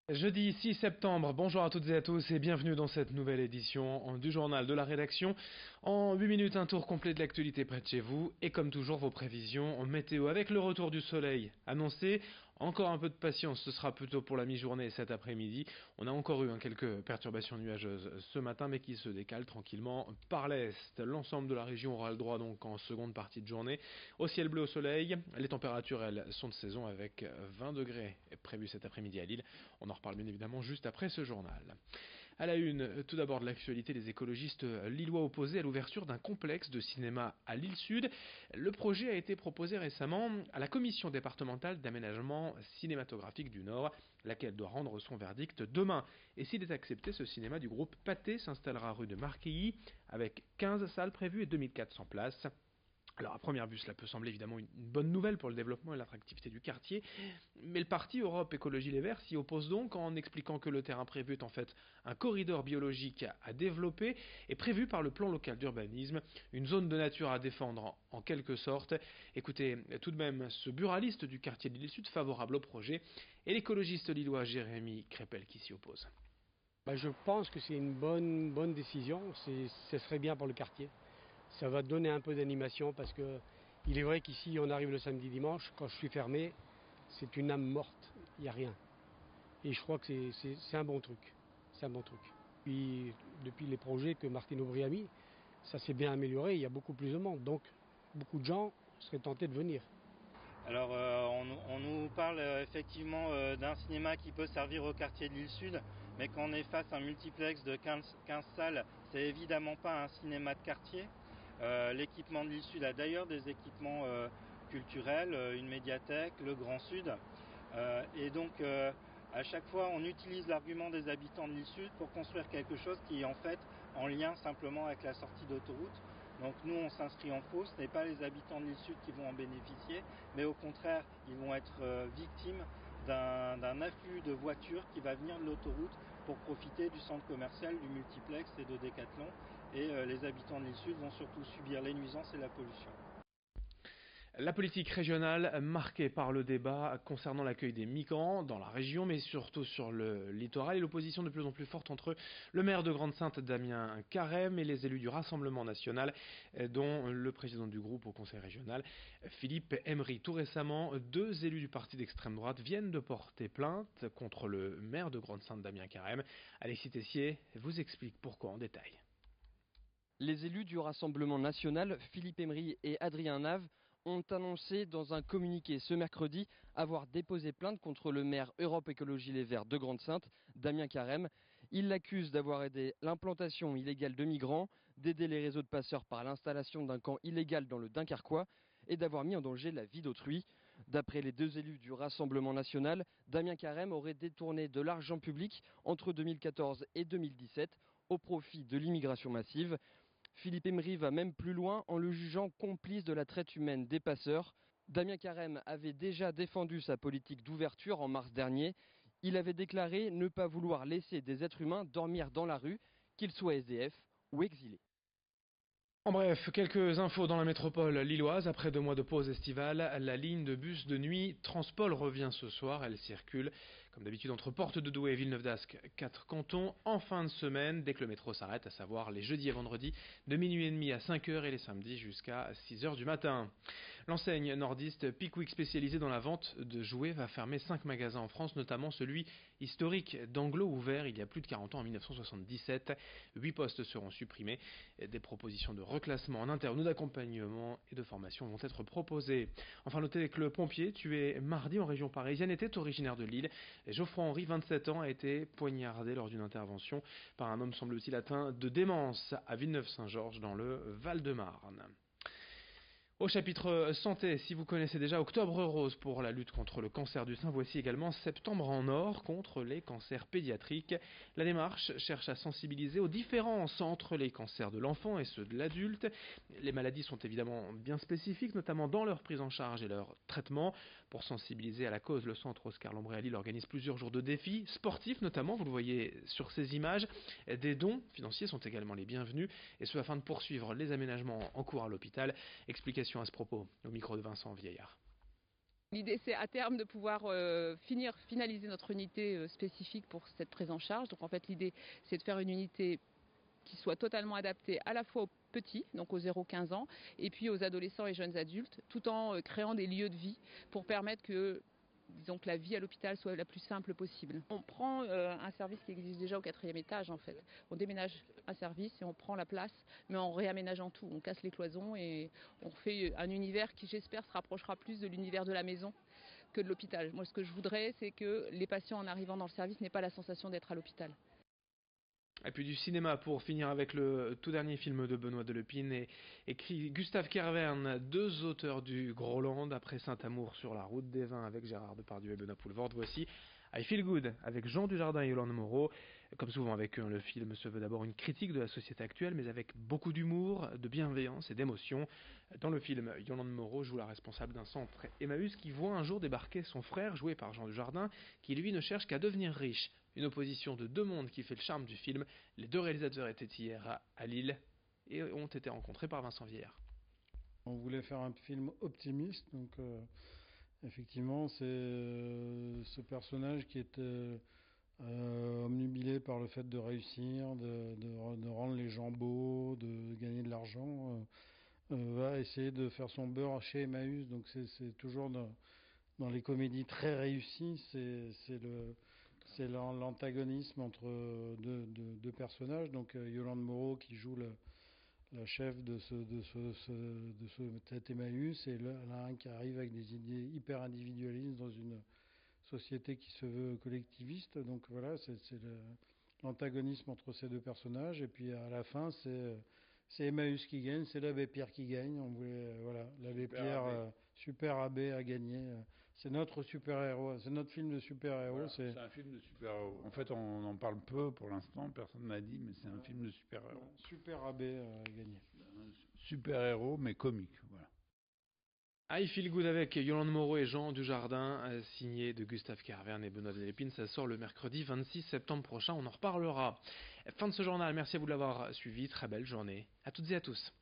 Jeudi 6 septembre, bonjour à toutes et à tous et bienvenue dans cette nouvelle édition du journal de la rédaction. En 8 minutes, un tour complet de l'actualité près de chez vous et comme toujours vos prévisions météo avec le retour du soleil annoncé. Encore un peu de patience, ce sera plutôt pour la mi-journée cet après-midi. On a encore eu quelques perturbations nuageuses ce matin mais qui se décalent tranquillement par l'est. L'ensemble de la région aura le droit donc en seconde partie de journée au ciel bleu au soleil. Les températures elles sont de saison avec 20 degrés prévus cet après-midi à Lille. On en reparle bien évidemment juste après ce journal. À la une, tout d'abord de l'actualité, les écologistes lillois opposés à l'ouverture d'un complexe de cinéma à Lille Sud. Le projet a été proposé récemment à la commission départementale d'aménagement cinématographique du Nord, laquelle doit rendre son verdict demain. Et s'il est accepté, ce cinéma du groupe Pathé s'installera rue de Marquilly avec 15 salles prévues et 2400 places. Alors à première vue, cela peut sembler évidemment une bonne nouvelle pour le développement et l'attractivité du quartier, mais le parti Europe Écologie Les Verts s'y oppose donc en expliquant que le terrain prévu est en fait un corridor biologique à développer et prévu par le plan local d'urbanisme, une zone de nature à défendre en quelque sorte. Écoutez tout de même ce buraliste du quartier de l'Île Sud favorable au projet et l'écologiste lillois Jérémy Crépel qui s'y oppose. Je pense que c'est une bonne décision, ce serait bien pour le quartier. Ça va donner un peu d'animation parce que il est vrai qu'ici on arrive le samedi dimanche, quand je suis fermé, c'est une âme morte, il n'y a rien. Et je crois que c'est un bon truc. C'est un bon truc. Puis depuis les projets que Martine Aubry a mis, ça s'est bien amélioré, il y a beaucoup plus de monde. Donc beaucoup de gens seraient tentés de venir. Alors on nous parle effectivement d'un cinéma qui peut servir au quartier de l'Île Sud, mais quand on est face à un multiplex de 15 salles, c'est évidemment pas un cinéma de quartier. L'équipement de l'Île Sud a d'ailleurs des équipements culturels, une médiathèque, le Grand Sud. Et donc à chaque fois on utilise l'argument des habitants de l'Île Sud pour construire quelque chose qui est en fait en lien simplement avec la sortie d'autoroute. Donc nous on s'inscrit en faux, ce n'est pas les habitants de l'Île Sud qui vont en bénéficier, mais au contraire ils vont être victimes d'un afflux de voitures qui va venir de l'autoroute pour profiter du centre commercial, du multiplex et de Decathlon. Et les habitants de l'Île Sud vont surtout subir les nuisances et la pollution. La politique régionale marquée par le débat concernant l'accueil des migrants dans la région, mais surtout sur le littoral, et l'opposition de plus en plus forte entre le maire de Grande-Synthe, Damien Carême, et les élus du Rassemblement national, dont le président du groupe au conseil régional, Philippe Emery. Tout récemment, deux élus du parti d'extrême droite viennent de porter plainte contre le maire de Grande-Synthe, Damien Carême. Alexis Tessier vous explique pourquoi en détail. Les élus du Rassemblement national, Philippe Emery et Adrien Nave, ont annoncé dans un communiqué ce mercredi avoir déposé plainte contre le maire Europe Écologie Les Verts de Grande-Synthe, Damien Carême. Ils l'accusent d'avoir aidé l'implantation illégale de migrants, d'aider les réseaux de passeurs par l'installation d'un camp illégal dans le Dunkerquois et d'avoir mis en danger la vie d'autrui. D'après les deux élus du Rassemblement national, Damien Carême aurait détourné de l'argent public entre 2014 et 2017 au profit de l'immigration massive. Philippe Emery va même plus loin en le jugeant complice de la traite humaine des passeurs. Damien Carême avait déjà défendu sa politique d'ouverture en mars dernier. Il avait déclaré ne pas vouloir laisser des êtres humains dormir dans la rue, qu'ils soient SDF ou exilés. En bref, quelques infos dans la métropole lilloise. Après 2 mois de pause estivale, la ligne de bus de nuit Transpol revient ce soir. Elle circule, comme d'habitude, entre Porte de Douai et Villeneuve d'Ascq, 4 cantons, en fin de semaine, dès que le métro s'arrête, à savoir les jeudis et vendredis, de minuit et demi à 5h et les samedis jusqu'à 6h du matin. L'enseigne nordiste Pickwick, spécialisée dans la vente de jouets, va fermer 5 magasins en France, notamment celui historique d'Anglo, ouvert il y a plus de 40 ans en 1977. 8 postes seront supprimés. Des propositions de reclassement en interne ou d'accompagnement et de formation vont être proposées. Enfin, notez que le pompier tué mardi en région parisienne était originaire de Lille. Geoffroy Henry, 27 ans, a été poignardé lors d'une intervention par un homme semble-t-il atteint de démence à Villeneuve-Saint-Georges dans le Val-de-Marne. Au chapitre santé, si vous connaissez déjà Octobre Rose pour la lutte contre le cancer du sein, voici également Septembre en Or contre les cancers pédiatriques. La démarche cherche à sensibiliser aux différences entre les cancers de l'enfant et ceux de l'adulte. Les maladies sont évidemment bien spécifiques, notamment dans leur prise en charge et leur traitement. Pour sensibiliser à la cause, le centre Oscar Lombré à Lille organise plusieurs jours de défis sportifs, notamment, vous le voyez sur ces images. Des dons financiers sont également les bienvenus, et ce afin de poursuivre les aménagements en cours à l'hôpital. Explication à ce propos, au micro de Vincent Vieillard. L'idée, c'est à terme de pouvoir finaliser notre unité spécifique pour cette prise en charge. Donc en fait, l'idée, c'est de faire une unité qui soit totalement adaptée à la fois aux petits, donc aux 0-15 ans, et puis aux adolescents et jeunes adultes, tout en créant des lieux de vie pour permettre que, disons, que la vie à l'hôpital soit la plus simple possible. On prend un service qui existe déjà au 4e étage en fait. On déménage un service et on prend la place, mais en réaménageant tout. On casse les cloisons et on fait un univers qui, j'espère, se rapprochera plus de l'univers de la maison que de l'hôpital. Moi, ce que je voudrais, c'est que les patients, en arrivant dans le service, n'aient pas la sensation d'être à l'hôpital. Et puis du cinéma pour finir avec le tout dernier film de Benoît Delepine et écrit Gustave Kervern, 2 auteurs du Groland, après Saint-Amour sur la route des vins avec Gérard Depardieu et Benoît Poelvoorde. Voici I Feel Good avec Jean Dujardin et Yolande Moreau. Comme souvent avec eux, le film se veut d'abord une critique de la société actuelle, mais avec beaucoup d'humour, de bienveillance et d'émotion. Dans le film, Yolande Moreau joue la responsable d'un centre Emmaüs qui voit un jour débarquer son frère, joué par Jean Dujardin, qui lui ne cherche qu'à devenir riche. Une opposition de 2 mondes qui fait le charme du film. Les 2 réalisateurs étaient hier à Lille et ont été rencontrés par Vincent Vieillard. On voulait faire un film optimiste, donc effectivement c'est ce personnage qui est omnubilé par le fait de réussir, de rendre les gens beaux, de gagner de l'argent, va essayer de faire son beurre chez Emmaüs. Donc c'est toujours dans les comédies très réussies, c'est l'antagonisme entre deux personnages. Donc Yolande Moreau qui joue la chef de cet Emmaüs, et l'un qui arrive avec des idées hyper individualistes dans une société qui se veut collectiviste. Donc voilà, c'est l'antagonisme entre ces 2 personnages. Et puis à la fin, c'est Emmaüs qui gagne, c'est l'abbé Pierre qui gagne. On voulait, voilà, l'abbé Pierre, super abbé, a gagné. C'est notre super-héros, c'est notre film de super-héros. Voilà, c'est un film de super-héros. En fait, on en parle peu pour l'instant, personne n'a dit, mais c'est un film de super-héros. Super abbé a gagné. Super-héros, mais comique, voilà. I Feel Good avec Yolande Moreau et Jean Dujardin, signé de Gustave Kervern et Benoît Delepine. Ça sort le mercredi 26 septembre prochain, on en reparlera. Fin de ce journal, merci à vous de l'avoir suivi, très belle journée à toutes et à tous.